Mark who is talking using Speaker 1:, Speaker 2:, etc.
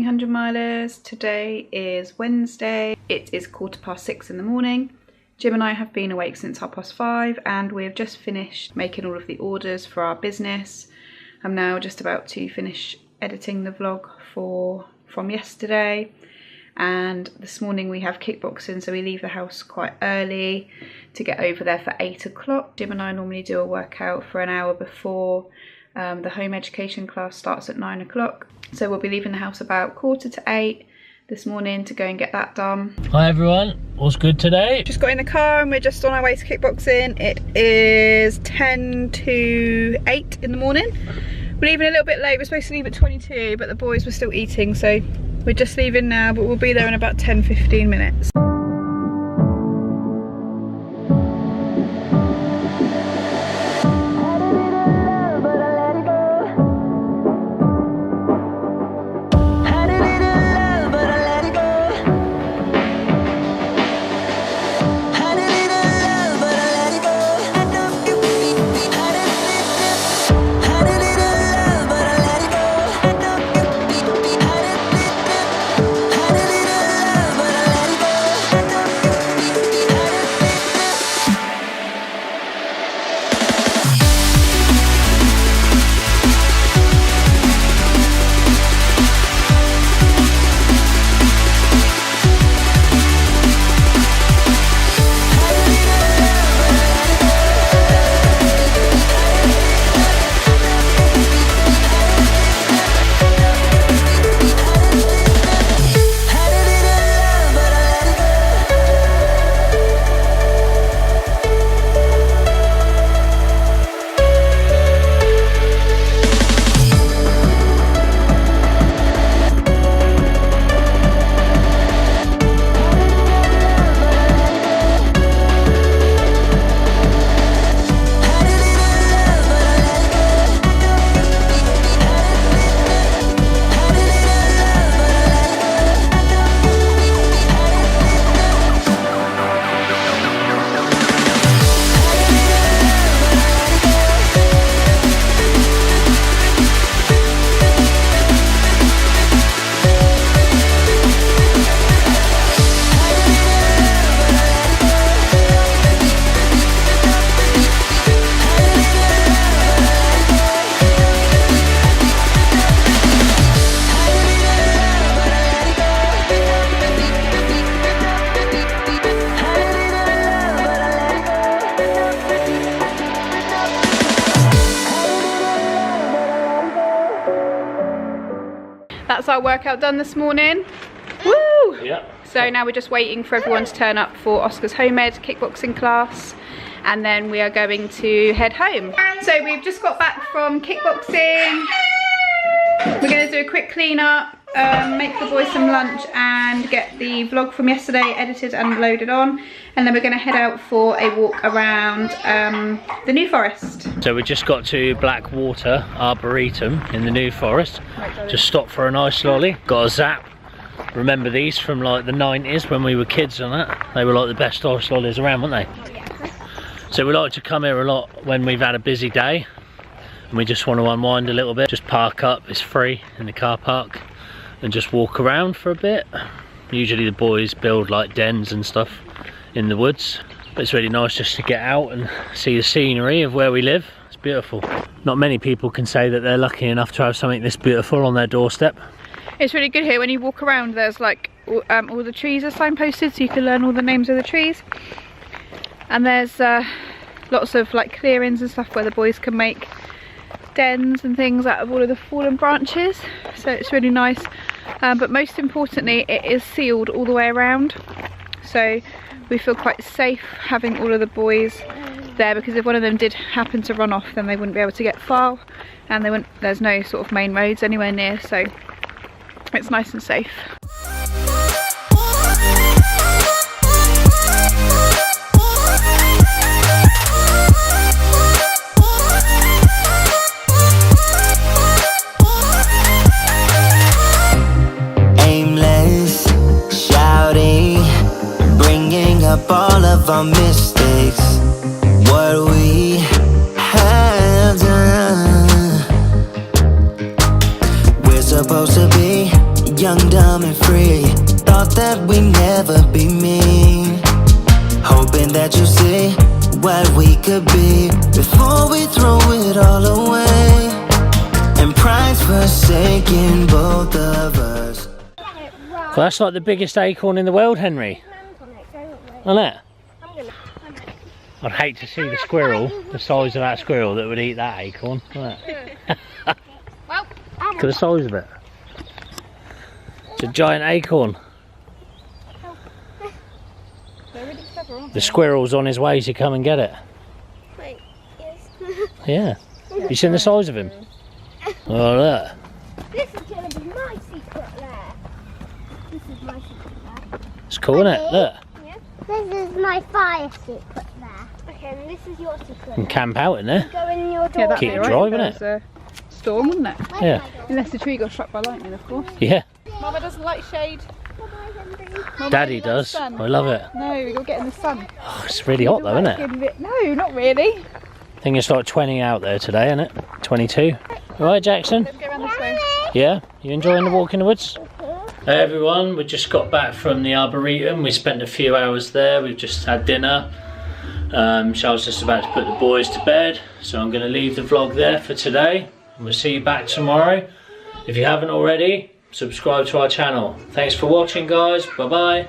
Speaker 1: morning 100 milers. Today is Wednesday. It is 6:15 in the morning. Jim and I have been awake since 5:30 and we've just finished making all of the orders for our business. I'm now just about to finish editing the vlog from yesterday, and this morning we have kickboxing, so we leave the house quite early to get over there for 8 o'clock. Jim and I normally do a workout for an hour before the home education class starts at 9 o'clock. So we'll be leaving the house about 7:45 this morning to go and get that done.
Speaker 2: Hi everyone, all's good today?
Speaker 1: Just got in the car and we're just on our way to kickboxing. It is 10 to 8 in the morning. We're leaving a little bit late. We're supposed to leave at 22, but the boys were still eating, so we're just leaving now, but we'll be there in about 10-15 minutes. That's our workout done this morning. Woo!
Speaker 2: Yeah.
Speaker 1: So now we're just waiting for everyone to turn up for Oscar's home ed kickboxing class, and then we are going to head home. So we've just got back from kickboxing. We're going to do a quick clean up, make the boys some lunch and get the vlog from yesterday edited and loaded on, and then we're going to head out for a walk around the New Forest.
Speaker 2: So we just got to Blackwater Arboretum in the New Forest. Just stopped for a nice lolly, got a zap. Remember these from like the 90s when we were kids and that? They were like the best ice lollies around, weren't they? So we like to come here a lot when we've had a busy day and we just want to unwind a little bit. Just park up, it's free in the car park, and just walk around for a bit. Usually the boys build like dens and stuff in the woods, but it's really nice just to get out and see the scenery of where we live. It's beautiful. Not many people can say that they're lucky enough to have something this beautiful on their doorstep.
Speaker 1: It's really good here. When you walk around, there's like all the trees are signposted, so you can learn all the names of the trees, and there's lots of like clearings and stuff where the boys can make dens and things out of all of the fallen branches, so it's really nice. But most importantly, it is sealed all the way around, so we feel quite safe having all of the boys there, because if one of them did happen to run off, then they wouldn't be able to get far, and there's no sort of main roads anywhere near, so it's nice and safe.
Speaker 3: Aimless, shouting, bringing up all of our mistakes, what we have done. We're supposed to be young young, dumb and free. Thought that we'd never be mean. Hoping that you see what we could be before we throw it all away. And pride's forsaken both of us.
Speaker 2: Well, that's like the biggest acorn in the world, Henry. Isn't it? I'd hate to see the squirrel, the size of that squirrel that would eat that acorn. Look at the size of it. It's a giant acorn. The squirrel's on his way to come and get it.
Speaker 4: Wait, yes.
Speaker 2: Yeah. You seen the size of him? Oh, look.
Speaker 4: This is going to be my secret lair. This is my secret lair.
Speaker 2: It's cool, isn't it? Look.
Speaker 4: Yeah. This is my fire secret lair. Okay, and this is your secret lair.
Speaker 2: And camp out in there.
Speaker 4: Go in your door.
Speaker 1: Yeah, that'd
Speaker 2: Keep
Speaker 1: be
Speaker 2: it
Speaker 1: right.
Speaker 2: dry,
Speaker 1: If there
Speaker 2: wouldn't
Speaker 1: was a storm, wouldn't it?
Speaker 2: Yeah.
Speaker 1: Unless the tree got struck by lightning, of course.
Speaker 2: Yeah.
Speaker 1: Mama doesn't like shade. Mama
Speaker 2: Daddy
Speaker 1: only likes
Speaker 2: does.
Speaker 1: sun.
Speaker 2: I love it.
Speaker 1: No, we got to get in the sun.
Speaker 2: Oh, it's really hot though, isn't it?
Speaker 1: No, not really.
Speaker 2: I think it's like 20 out there today, isn't it? 22. All right, Jackson?
Speaker 1: Let's go around this way.
Speaker 2: Yeah? You enjoying the walk in the woods? Hey everyone, we just got back from the Arboretum. We spent a few hours there. We've just had dinner. Charles just about to put the boys to bed. So I'm going to leave the vlog there for today. And we'll see you back tomorrow. If you haven't already, subscribe to our channel. Thanks for watching, guys. Bye-bye.